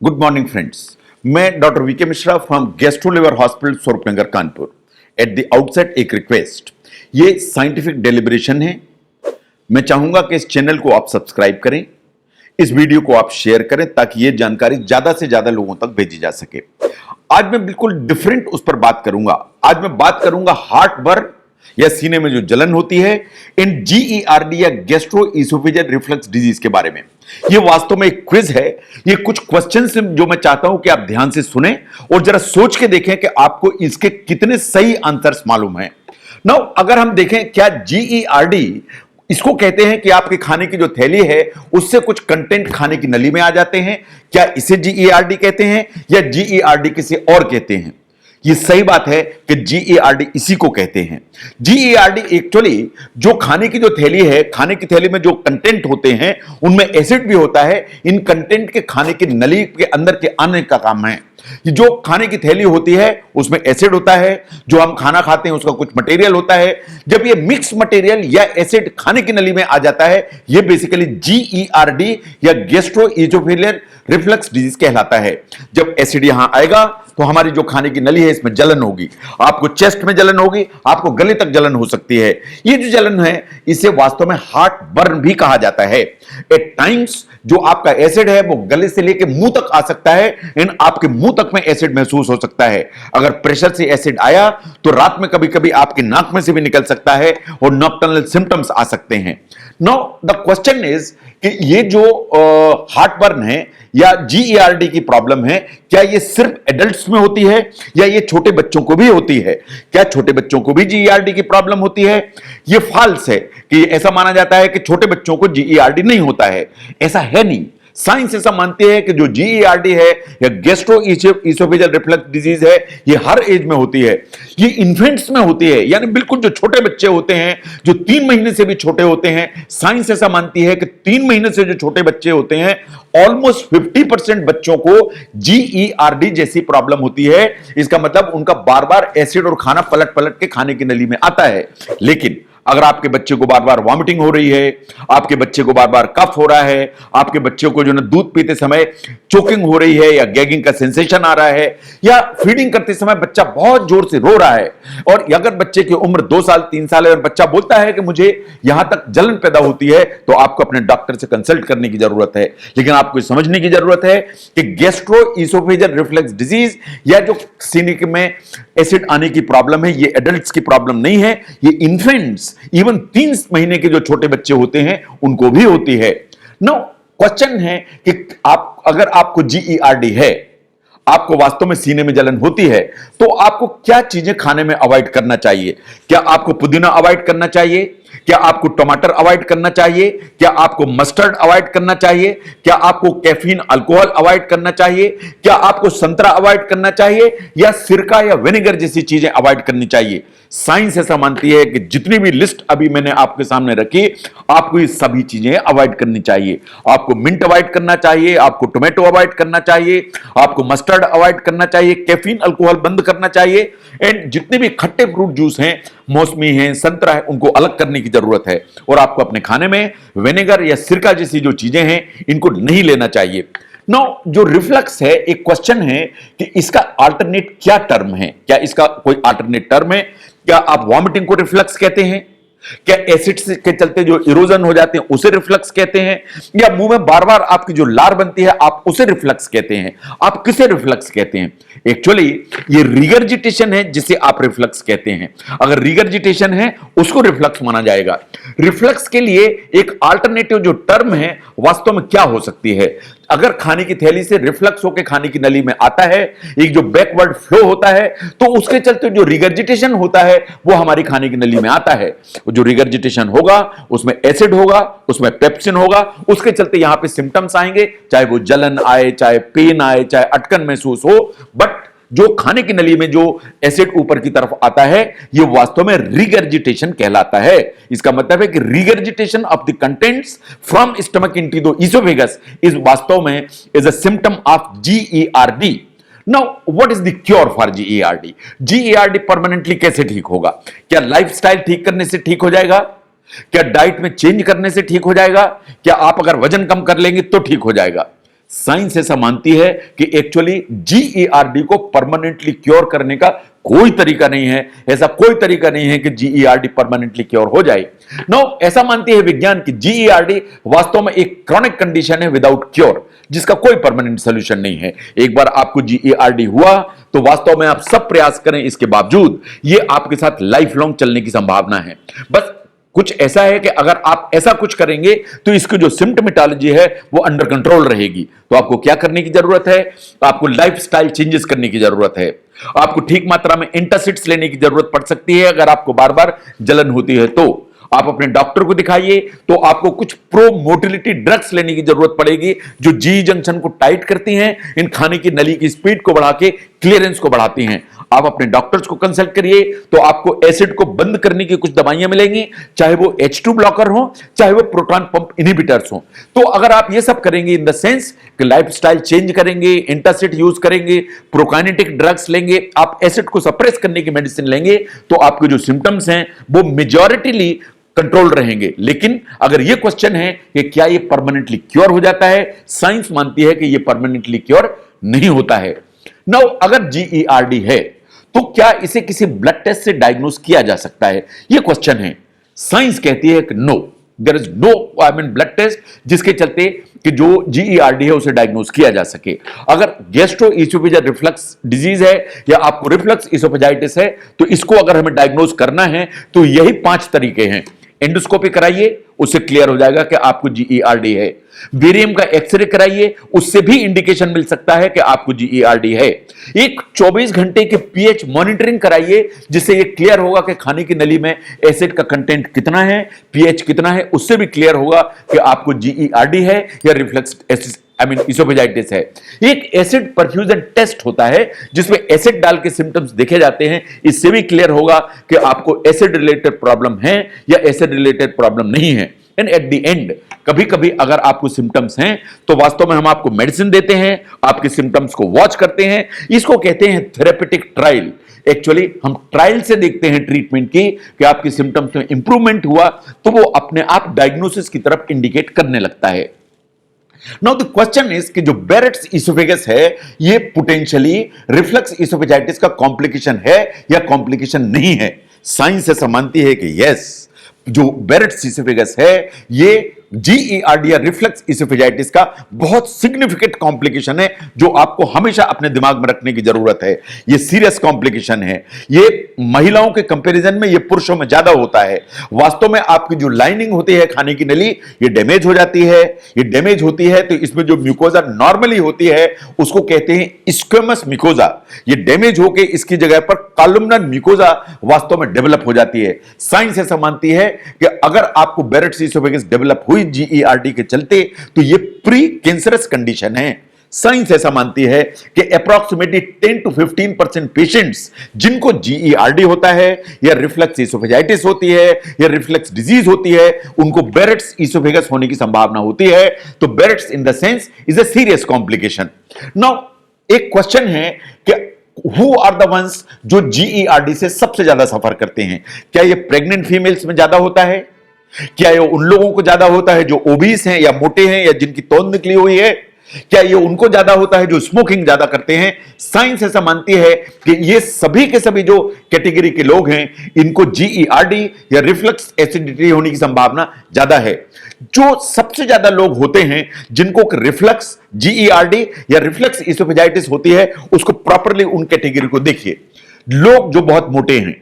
Good morning friends, मैं doctor VK Mishra from gastro liver hospital Swaroopnagar Kanpur. At the outset एक request, ये scientific deliberation है। मैं चाहूंगा कि इस चैनल को आप सब्सक्राइब करें, इस वीडियो को आप शेयर करें ताकि ये जानकारी ज्यादा से ज्यादा लोगों तक भेजी जा सके। आज मैं बिल्कुल डिफरेंट उस पर बात करूंगा। आज मैं बात करूंगा हार्ट बर्न या सीने में जो जलन होती है इन GERD या गैस्ट्रो इसोफेजियल रिफ्लक्स डिजीज के बारे में। यह वास्तव में एक क्विज है। ये कुछ क्वेश्चंस जो मैं चाहता हूं कि आप ध्यान से सुने और जरा सोच के देखें कि आपको इसके कितने सही आंसर्स मालूम हैं। नाउ अगर हम देखें क्या GERD, इसको कहते हैं कि आपके खाने की जो थैली है उससे कुछ कंटेंट खाने की नली में आ जाते हैं। क्या इसे GERD कहते हैं या GERD किसी और कहते हैं? ये सही बात है कि GERD इसी को कहते हैं। GERD एक्चुअली जो खाने की जो थैली है, खाने की थैली में जो कंटेंट होते हैं उनमें एसिड भी होता है। इन कंटेंट के खाने की नली के अंदर के आने का काम है। ये जो खाने की थैली होती है उसमें एसिड होता है, जो हम खाना खाते हैं उसका कुछ मटेरियल होता है। जब ये मिक्स मटेरियल या एसिड खाने की नली में आ जाता है, ये बेसिकली GERD या गैस्ट्रो इसोफेजियल रिफ्लक्स डिजीज कहलाता है। जब एसिड यहां आएगा तो हमारी जो खाने की नली है इसमें जलन होगी। आपको चेस्ट में जलन होगी, आपको गले तक जलन हो सकती है। ये जो जलन है इसे वास्तव में हार्ट बर्न भी कहा जाता है। एट टाइम्स जो आपका एसिड है वो गले से लेकर मुंह तक आ सकता है। इन आपके मुंह तक में एसिड महसूस हो सकता है। अगर प्रेशर से एसिड आया तो रात में कभी कभी आपके नाक में से भी निकल सकता है और नॉक्टर्नल सिम्टम्स आ सकते हैं। नाउ द क्वेश्चन इज कि ये जो हार्ट बर्न है या GERD की प्रॉब्लम है, क्या ये सिर्फ एडल्ट्स में होती है या ये छोटे बच्चों को भी होती है? क्या छोटे बच्चों को भी GERD की प्रॉब्लम होती है? ये फॉल्स है कि ऐसा माना जाता है कि छोटे बच्चों को GERD नहीं होता है। ऐसा है नहीं। साइंस ऐसा मानती है कि जो GERD है या गैस्ट्रो इसोफेजियल रिफ्लक्स डिजीज है, ये हर एज में होती है। ये इन्फेंट्स में होती है, यानी बिल्कुल जो छोटे बच्चे होते हैं, जो 3 महीने से भी छोटे होते हैं। साइंस ऐसा मानती है कि 3 महीने से जो छोटे बच्चे होते हैं, ऑलमोस्ट 50% बच्चों को GERD जैसी प्रॉब्लम होती है। इसका मतलब उनका बार बार एसिड और खाना पलट पलट के खाने की नली में आता है। लेकिन अगर आपके बच्चे को बार बार वॉमिटिंग हो रही है, आपके बच्चे को बार बार कफ हो रहा है, आपके बच्चे को जो ना दूध पीते समय चोकिंग हो रही है या गैगिंग का सेंसेशन आ रहा है, या फीडिंग करते समय बच्चा बहुत जोर से रो रहा है, और अगर बच्चे की उम्र 2 साल 3 साल है और बच्चा बोलता है कि मुझे यहां तक जलन पैदा होती है, तो आपको अपने डॉक्टर से कंसल्ट करने की जरूरत है। लेकिन आपको समझने की जरूरत है कि गैस्ट्रो इसोफेजियल रिफ्लक्स डिजीज या जो सीने में एसिड आने की प्रॉब्लम है, ये एडल्ट्स की प्रॉब्लम नहीं है। ये इन्फेंट्स, इवन 3 महीने के जो छोटे बच्चे होते हैं उनको भी होती है। नो क्वेश्चन है कि आप अगर आपको GERD है, आपको वास्तव में सीने में जलन होती है, तो आपको क्या चीजें खाने में अवॉइड करना चाहिए? क्या आपको पुदीना अवॉइड करना चाहिए? क्या आपको टमाटर अवॉइड करना चाहिए? क्या आपको मस्टर्ड अवॉइड करना चाहिए? क्या आपको कैफीन अल्कोहल अवॉइड करना चाहिए? क्या आपको संतरा अवॉइड करना चाहिए या सिरका या विनेगर जैसी चीजें अवॉइड करनी चाहिए? साइंस ऐसा मानती है कि जितनी भी लिस्ट अभी मैंने आपके सामने रखी, आपको ये सभी चीजें अवॉइड करनी चाहिए। आपको मिंट अवॉइड करना चाहिए, आपको टोमेटो अवॉइड करना चाहिए, आपको मस्टर्ड अवॉइड करना चाहिए, कैफीन अल्कोहल बंद करना चाहिए, एंड जितने भी खट्टे फ्रूट जूस हैं, मौसमी हैं, संतरा है, उनको अलग करने की जरूरत है। और आपको अपने खाने में विनेगर या सिरका जैसी जो चीजें हैं इनको नहीं लेना चाहिए। नो जो रिफ्लक्स है, एक क्वेश्चन है कि इसका अल्टरनेट क्या टर्म है? क्या इसका कोई अल्टरनेट टर्म है? क्या आप वॉमिटिंग को रिफ्लक्स कहते हैं? क्या एसिड के चलते जो इरोजन हो जाते हैं उसे रिफ्लक्स कहते हैं? या मुंह में बार बार आपकी जो लार बनती है आप उसे रिफ्लक्स कहते हैं? आप किसे रिफ्लक्स कहते हैं? एक्चुअली ये रिगर्जिटेशन है जिसे आप रिफ्लक्स कहते हैं। अगर रिगर्जिटेशन है उसको रिफ्लक्स माना जाएगा। रिफ्लक्स के लिए एक अल्टरनेटिव जो टर्म है वास्तव में क्या हो सकती है? अगर खाने की थैली से रिफ्लक्स होकर खाने की नली में आता है, एक जो बैकवर्ड फ्लो होता है, तो उसके चलते जो रिगर्जिटेशन होता है वो हमारी खाने की नली में आता है। जो रिगर्जिटेशन होगा उसमें एसिड होगा, उसमें पेप्सिन होगा, उसके चलते यहां पे सिम्टम्स आएंगे, चाहे वो जलन आए, चाहे पेन आए, चाहे अटकन महसूस हो। बट जो खाने की नली में जो एसिड ऊपर की तरफ आता है ये वास्तव में रिगर्जिटेशन कहलाता है। इसका मतलब है कि regurgitation of the contents from stomach into the oesophagus is वास्तव में is a symptom of GERD। Now what is the cure for GERD? GERD permanently कैसे ठीक होगा? क्या लाइफस्टाइल ठीक करने से ठीक हो जाएगा? क्या डाइट में चेंज करने से ठीक हो जाएगा? क्या आप अगर वजन कम कर लेंगे तो ठीक हो जाएगा? साइंस ऐसा मानती है कि एक्चुअली जीईआरडी को परमानेंटली क्योर करने का कोई तरीका नहीं है, ऐसा कोई तरीका नहीं है कि जीईआरडी परमानेंटली क्योर हो जाए। नो, ऐसा मानती है विज्ञान कि जीईआरडी वास्तव में एक क्रॉनिक कंडीशन है विदाउट क्योर, जिसका कोई परमानेंट सॉल्यूशन नहीं है। एक बार आपको जीईआरडी हुआ तो वास्तव में आप सब प्रयास करें, इसके बावजूद ये आपके साथ लाइफ लॉन्ग चलने की संभावना है। बस कुछ ऐसा है कि अगर आप ऐसा कुछ करेंगे तो इसकी जो सिम्टोमेटोलॉजी है वो अंडर कंट्रोल रहेगी। तो आपको क्या करने की जरूरत है? आपको लाइफस्टाइल चेंजेस करने की जरूरत है। आपको ठीक मात्रा में एंटासिड्स लेने की जरूरत पड़ सकती है। अगर आपको बार बार जलन होती है तो आप अपने डॉक्टर को दिखाइए। तो आपको कुछ प्रो मोटिलिटी ड्रग्स लेने की जरूरत पड़ेगी जो जी जंक्शन को टाइट करती हैं, इन खाने की नली की स्पीड को बढ़ा के क्लियरेंस को बढ़ाती हैं। आप अपने डॉक्टर्स को कंसल्ट करिए तो आपको एसिड को बंद करने की कुछ दवाइयां मिलेंगी, चाहे वो H2 ब्लॉकर हो, चाहे वो प्रोटॉन पंप इनहिबिटर्स हो। तो अगर आप ये सब करेंगे इन द सेंस कि लाइफस्टाइल चेंज करेंगे, एंटासिड यूज करेंगे, प्रोकाइनेटिक ड्रग्स लेंगे, आप एसिड को सप्रेस करने की मेडिसिन लेंगे, तो आपके जो सिम्टम्स हैं वो मेजॉरिटीली कंट्रोल रहेंगे। लेकिन अगर ये क्वेश्चन है कि क्या ये परमानेंटली क्योर हो जाता है, साइंस मानती है कि ये परमानेंटली क्योर नहीं होता है। नाउ अगर जीईआरडी है तो क्या इसे किसी ब्लड टेस्ट से डायग्नोस किया जा सकता है? यह क्वेश्चन है। साइंस कहती है कि no, there is no blood test जिसके चलते कि जो जीईआरडी है उसे डायग्नोस किया जा सके। अगर गैस्ट्रो इसोफेजियल रिफ्लक्स डिजीज है या आपको रिफ्लक्स इसोफेजाइटिस है तो इसको अगर हमें डायग्नोस करना है तो यही 5 तरीके हैं। एंडोस्कोपी कराइए, उससे क्लियर हो जाएगा कि आपको जीईआरडी है। बेरियम का एक्सरे कराइए, उससे भी इंडिकेशन मिल सकता है कि आपको जीईआरडी है। एक 24 घंटे के पीएच मॉनिटरिंग कराइए, जिससे यह क्लियर होगा कि खाने की नली में एसिड का कंटेंट कितना है, पीएच कितना है, उससे भी क्लियर होगा कि आपको जीईआरडी है या रिफ्लक्स इसोफेजाइटिस है। एक एसिड परफ्यूजन टेस्ट होता है जिसमें एसिड डाल के सिम्टम्स देखे जाते हैं, इससे भी क्लियर होगा कि आपको एसिड रिलेटेड प्रॉब्लम है या एसिड रिलेटेड प्रॉब्लम नहीं है। एंड एट द एंड कभी कभी अगर आपको सिम्टम्स हैं तो वास्तव में हम आपको मेडिसिन देते हैं, आपके सिम्टम्स को वॉच करते हैं। इसको कहते हैं थेरेपेटिक ट्रायल। एक्चुअली हम ट्रायल से देखते हैं ट्रीटमेंट की कि आपके सिम्टम्स में इंप्रूवमेंट हुआ तो वो अपने आप डायग्नोसिस की तरफ इंडिकेट करने लगता है। नाउ द क्वेश्चन इज कि जो बेरेट्स इसोफेगस है ये पोटेंशियली रिफ्लक्स इसोफेजाइटिस का कॉम्प्लिकेशन है या कॉम्प्लिकेशन नहीं है। साइंस ऐसा मानती है कि यस, जो बेरेट्स इसोफेगस है ये जीईआरडी या रिफ्लक्स इसोफेजाइटिस का बहुत सिग्निफिकेंट कॉम्प्लिकेशन है जो आपको हमेशा अपने दिमाग में रखने की जरूरत है। ये सीरियस कॉम्प्लिकेशन है। ये महिलाओं के कंपैरिजन में ये पुरुषों में ज्यादा होता है। वास्तव में आपकी जो लाइनिंग होती है खाने की नली, ये डैमेज हो जाती है। ये डैमेज होती है तो इसमें जो म्यूकोजा नॉर्मली होती है उसको कहते हैं स्क्वेमस म्यूकोजा। ये डैमेज होकर इसकी जगह पर कॉलमनर म्यूकोजा वास्तव में डेवलप हो जाती है। साइंस ऐसा मानती है कि अगर आपको बेरेट्स इसोफेगस डेवलप हुई जीईआरडी के चलते तो ये प्री कैंसरस कंडीशन है। साइंस ऐसा मानती है कि अप्रॉक्सीमेटली 10 to 15% पेशेंट्स जिनको जीईआरडी होता है या रिफ्लक्स इसोफेजाइटिस होती है या रिफ्लक्स डिजीज होती है उनको बेरेट्स इसोफेगस होने की संभावना होती है। तो Barrett's in the sense is a serious complication. Now एक क्वेश्चन है कि Who are the ones जो जीईआरडी से सबसे ज्यादा सफर करते हैं? क्या ये प्रेग्नेंट फीमेल्स में ज्यादा होता है? क्या ये उन लोगों को ज्यादा होता है जो ओबीस हैं या मोटे हैं या जिनकी तौल निकली हुई है? क्या ये उनको ज्यादा होता है जो स्मोकिंग ज्यादा करते हैं? साइंस ऐसा मानती है कि ये सभी के सभी जो कैटेगरी के लोग हैं इनको जीईआरडी या रिफ्लक्स एसिडिटी होने की संभावना ज्यादा है। जो सबसे ज्यादा लोग होते हैं जिनको रिफ्लक्स जीईआरडी या रिफ्लक्स इसोफेजाइटिस होती है उसको प्रॉपरली उन कैटेगरी को देखिए। लोग जो बहुत मोटे हैं,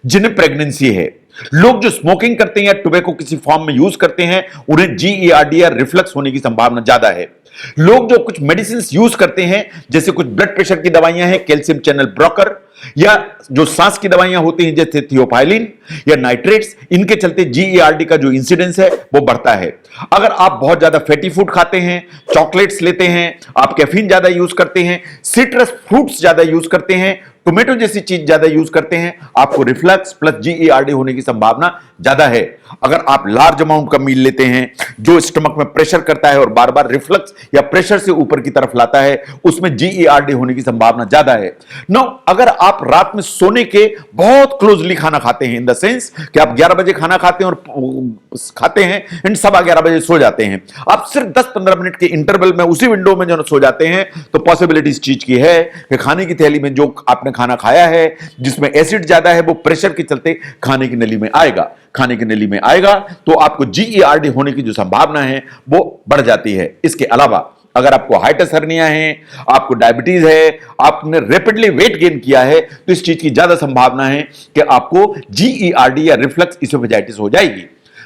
जिन्हें प्रेगनेंसी है, लोग जो स्मोकिंग करते हैं या टोबैको किसी फॉर्म में यूज करते हैं उन्हें जीईआरडी या रिफ्लक्स होने की संभावना ज्यादा है। लोग जो कुछ मेडिसिन यूज करते हैं जैसे कुछ ब्लड प्रेशर की दवाइयां हैं, कैल्शियम चैनल ब्लॉकर, या जो सांस की दवाइयां होती हैं जैसे थियोफाइलिन या नाइट्रेट्स, इनके चलते जीईआरडी का जो इंसिडेंस है वो बढ़ता है। अगर आप बहुत ज्यादा फैटी फूड खाते हैं, चॉकलेट्स लेते हैं, आप कैफीन ज्यादा यूज करते हैं, सिट्रस फ्रूट्स ज्यादा यूज करते हैं, टोमेटो जैसी चीज ज्यादा यूज करते हैं, आपको रिफ्लक्स प्लस जीईआरडी होने की संभावना ज्यादा है। अगर आप लार्ज अमाउंट का मील लेते हैं जो स्टमक में प्रेशर करता है और बार बार रिफ्लक्स या प्रेशर से ऊपर की तरफ लाता है, उसमें जीईआरडी होने की संभावना ज्यादा है। नो, अगर आप रात में सोने के बहुत क्लोजली खाना खाते हैं, इन द सेंस कि आप 11 बजे खाना खाते हैं और खाते हैं एंड 11:15 बजे सो जाते हैं, आप सिर्फ 10-15 मिनट के इंटरवल में उसी विंडो में जो सो जाते हैं, तो पॉसिबिलिटी इस चीज की है कि खाने की थैली में जो आपने खाना खाया है जिसमें एसिड ज्यादा है, वो प्रेशर के चलते खाने की नली में आएगा। खाने की नली में आएगा तो आपको जीईआरडी होने की जो संभावना है वो बढ़ जाती है। इसके अलावा अगर आपको हाइटस हर्निया है, आपको डायबिटीज है, आपने रैपिडली वेट गेन किया है, तो इस चीज की ज्यादा संभावना है कि आपको जीईआरडी या रिफ्लक्स इसोफेजाइटिस हो जाएगी।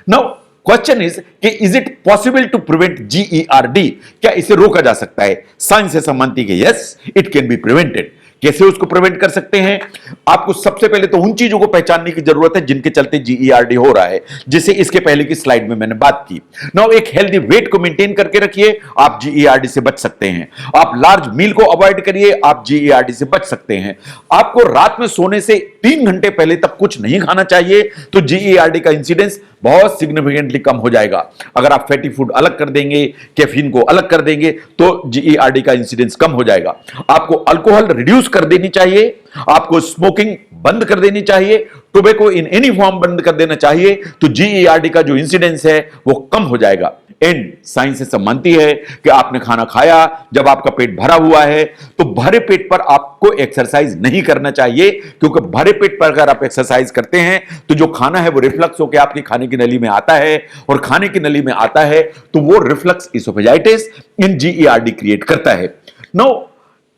Now question is it possible to prevent GERD? क्या इसे रोका जा सकता है? साइंस से मानती है कि yes, it can be prevented. कैसे उसको प्रिवेंट कर सकते हैं? आपको सबसे पहले तो उन चीजों को पहचानने की जरूरत है जिनके चलते जीईआरडी हो रहा है, जिसे इसके पहले की स्लाइड में मैंने बात की। नाउ एक हेल्दी वेट को मेंटेन करके रखिए, आप जीईआरडी से बच सकते हैं। आप लार्ज मील को अवॉइड करिए, आप जीईआरडी से बच सकते हैं। आपको रात में सोने से 3 घंटे पहले तक कुछ नहीं खाना चाहिए, तो जीईआरडी का इंसिडेंस बहुत सिग्निफिकेंटली कम हो जाएगा। अगर आप फैटी फूड अलग कर देंगे, कैफीन को अलग कर देंगे, तो जीईआरडी का इंसिडेंस कम हो जाएगा। आपको अल्कोहल रिड्यूस कर देनी चाहिए, आपको स्मोकिंग बंद कर देनी चाहिए, टोबैको इन एनी फॉर्म बंद कर देना चाहिए, तो जीईआरडी का जो इंसिडेंस है वो कम हो जाएगा। एंड साइंस से मानती है कि आपने खाना खाया, जब आपका पेट भरा हुआ है, तो भरे पेट पर आपको एक्सरसाइज नहीं करना चाहिए, क्योंकि भरे पेट पर अगर आप एक्सरसाइज करते हैं तो जो खाना है वो रिफ्लक्स होकर आपकी खाने की नली में आता है, और खाने की नली में आता है तो वो रिफ्लक्स इसोफेजाइटिस इन जीईआरडी क्रिएट करता है। नो,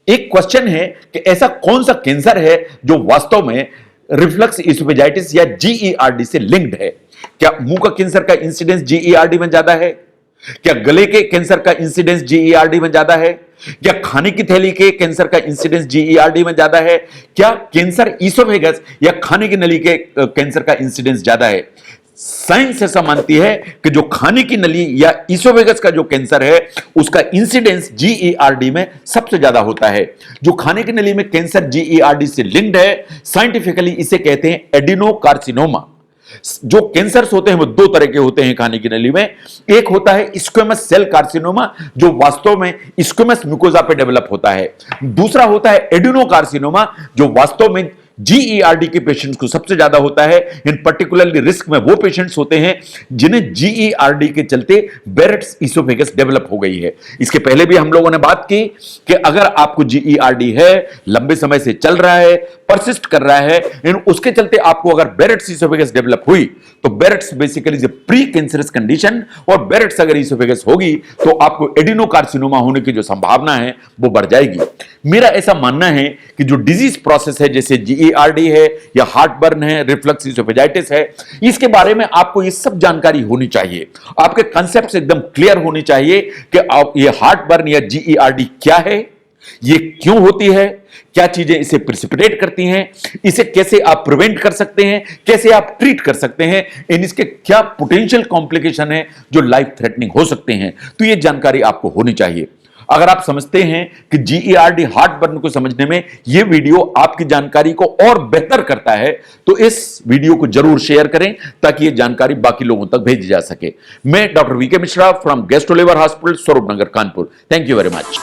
एक क्वेश्चन है कि ऐसा कौन सा कैंसर है जो वास्तव में रिफ्लक्स इसोफेजाइटिस या जीईआरडी से लिंक्ड है? क्या मुंह का कैंसर का इंसिडेंस जीईआरडी में ज्यादा है? क्या गले के कैंसर का इंसिडेंस जीईआरडी में ज्यादा है? क्या खाने की थैली के कैंसर का इंसिडेंस जीईआरडी में ज्यादा है? क्या कैंसर ईसोफेगस या खाने की नली के कैंसर का इंसिडेंस ज्यादा है? साइंस ऐसा मानती है कि जो खाने की नली या ईसोफेगस का जो कैंसर है उसका इंसिडेंस जीईआरडी में सबसे ज्यादा होता है। जो खाने की नली में कैंसर जीईआरडी से लिंक्ड है, साइंटिफिकली इसे कहते हैं एडिनोकार्सिनोमा। जो कैंसर्स होते हैं वो 2 तरह के होते हैं खाने की नली में। एक होता है स्क्वेमस सेल कार्सिनोमा, जो वास्तव में स्क्वेमस म्यूकोजा पे डेवलप होता है। दूसरा होता है एडिनोकार्सिनोमा, जो वास्तव में जीईआरडी के पेशेंट्स को सबसे ज्यादा होता है। इन पर्टिकुलरली रिस्क में वो पेशेंट्स होते हैं जिन्हें जीईआरडी के चलते बेरेट्स इसोफेगस डेवलप हो गई है। इसके पहले भी हम लोगों ने बात की कि अगर आपको जीईआरडी है, लंबे समय से चल रहा है, परसिस्ट कर रहा है, उसके चलते आपको अगर बेरेट्स इसोफेगस डेवलप हुई, तो बेरेट्स बेसिकली प्री कैंसरस कंडीशन, और बेरेट्स अगर इसोफेगस होगी तो आपको एडिनोकार्सिनोमा होने की जो संभावना है वो बढ़ जाएगी। मेरा ऐसा मानना है कि जो डिजीज प्रोसेस है, जैसे जीईआरडी है या हार्ट बर्न है, रिफ्लक्स इसोफेजाइटिस है, इसके बारे में आपको ये सब जानकारी होनी चाहिए। आपके कांसेप्ट एकदम क्लियर होनी चाहिए कि आप ये हार्ट बर्न या जीईआरडी क्या है, ये क्यों होती है, क्या चीजें इसे प्रिसिपिटेट करती हैं, इसे कैसे आप प्रिवेंट कर सकते हैं, कैसे आप ट्रीट कर सकते हैं, इसके क्या पोटेंशियल कॉम्प्लिकेशन है जो लाइफ थ्रेटनिंग हो सकते हैं। तो ये जानकारी आपको होनी चाहिए। अगर आप समझते हैं कि जीईआरडी हार्ट बर्न को समझने में यह वीडियो आपकी जानकारी को और बेहतर करता है, तो इस वीडियो को जरूर शेयर करें ताकि यह जानकारी बाकी लोगों तक भेजी जा सके। मैं doctor VK Mishra from gastro liver hospital, Swaroop Nagar, Kanpur. Thank you very much.